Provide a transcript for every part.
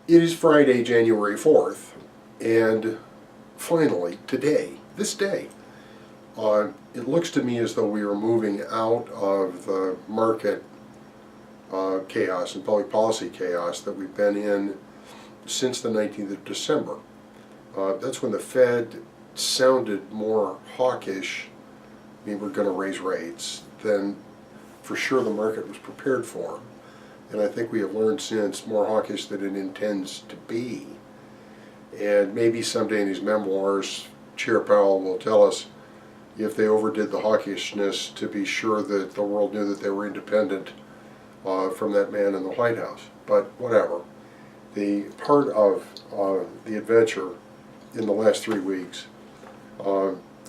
It is Friday, January 4th, and finally, today, this day, it looks to me as though we are moving out of the market chaos and public policy chaos that we've been in since the 19th of December. That's when the Fed sounded more hawkish, I mean, we're going to raise rates, than for sure the market was prepared for. And I think we have learned since more hawkish than it intends to be. And maybe someday in his memoirs, Chair Powell will tell us if they overdid the hawkishness to be sure that the world knew that they were independent from that man in the White House. But whatever. The part of the adventure in the last 3 weeks,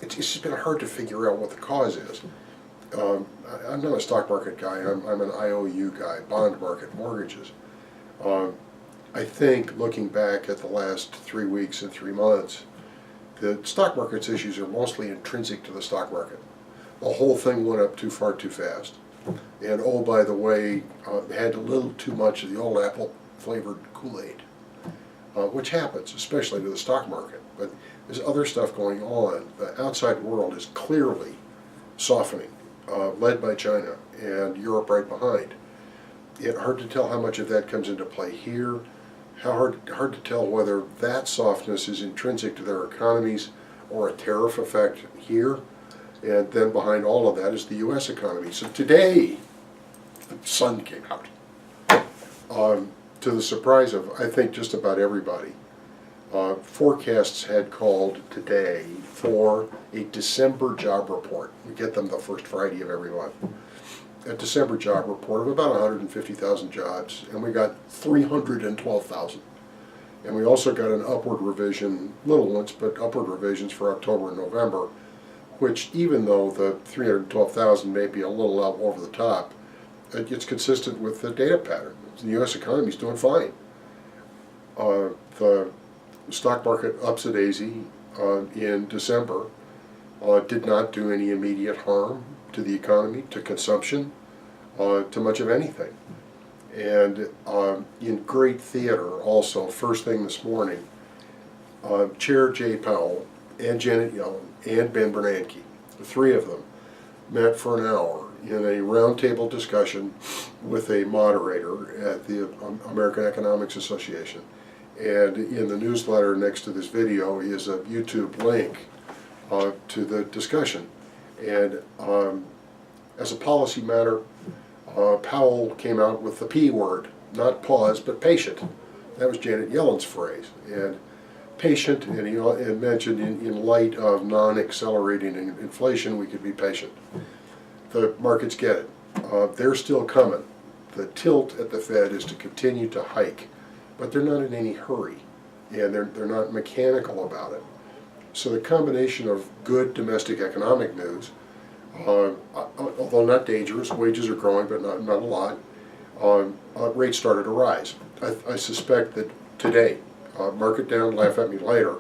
it's just been hard to figure out what the cause is. I'm not a stock market guy, I'm an IOU guy, bond market, mortgages. I think looking back at the last 3 weeks and 3 months, the stock market's issues are mostly intrinsic to the stock market. The whole thing went up too far too fast. And oh, by the way, had a little too much of the old apple flavored Kool-Aid, which happens, especially to the stock market. But there's other stuff going on. The outside world is clearly softening, led by China and Europe right behind. It's hard to tell how much of that comes into play here. Hard to tell whether that softness is intrinsic to their economies or a tariff effect here. And then behind all of that is the U.S. economy. So today, the sun came out. To the surprise of, I think, just about everybody. Forecasts had called today for a December job report. We get them the first Friday of every month. A December job report of about 150,000 jobs, and we got 312,000. And we also got an upward revision, little ones, but upward revisions for October and November, which even though the 312,000 may be a little out over the top, it's consistent with the data pattern. The U.S. economy is doing fine. The stock market ups a daisy in December did not do any immediate harm to the economy, to consumption, to much of anything. And in great theater also, first thing this morning, Chair Jay Powell and Janet Yellen and Ben Bernanke, the three of them, met for an hour in a roundtable discussion with a moderator at the American Economics Association. And in the newsletter next to this video is a YouTube link to the discussion. And as a policy matter, Powell came out with the P word, not pause, but patient. That was Janet Yellen's phrase. And patient, and he mentioned in light of non-accelerating inflation, we could be patient. The markets get it. They're still coming. The tilt at the Fed is to continue to hike, but they're not in any hurry, and they're not mechanical about it. So the combination of good domestic economic news, although not dangerous, wages are growing, but not a lot, rates started to rise. I suspect that today, market down, laugh at me later,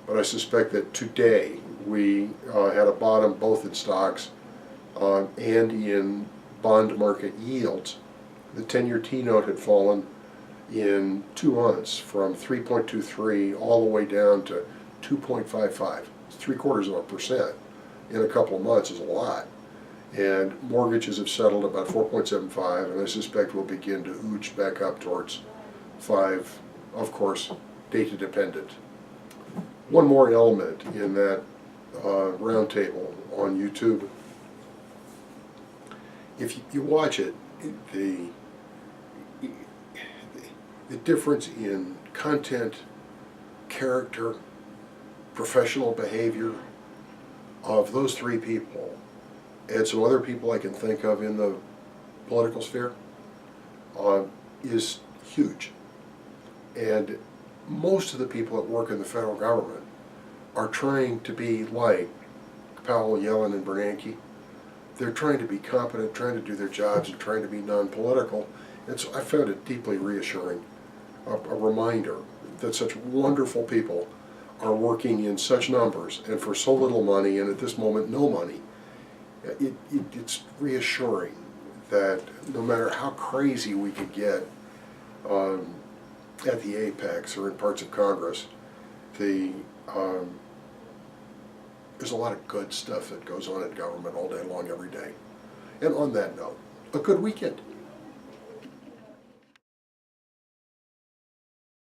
but I suspect that today we had a bottom both in stocks and in bond market yields. The 10-year T-note had fallen in 2 months from 3.23 all the way down to 2.55. It's 0.75% in a couple of months is a lot. And mortgages have settled about 4.75, and I suspect we'll begin to ooch back up towards 5, of course, data dependent. One more element in that roundtable on YouTube. If you watch it, the difference in content, character, professional behavior of those 3 people and some other people I can think of in the political sphere is huge. And most of the people that work in the federal government are trying to be like Powell, Yellen, and Bernanke. They're trying to be competent, trying to do their jobs, and trying to be non-political. And so I found it deeply reassuring, a reminder that such wonderful people are working in such numbers and for so little money, and at this moment no money. It's reassuring that no matter how crazy we could get at the apex or in parts of Congress, the there's a lot of good stuff that goes on in government all day long, every day. And on that note, a good weekend.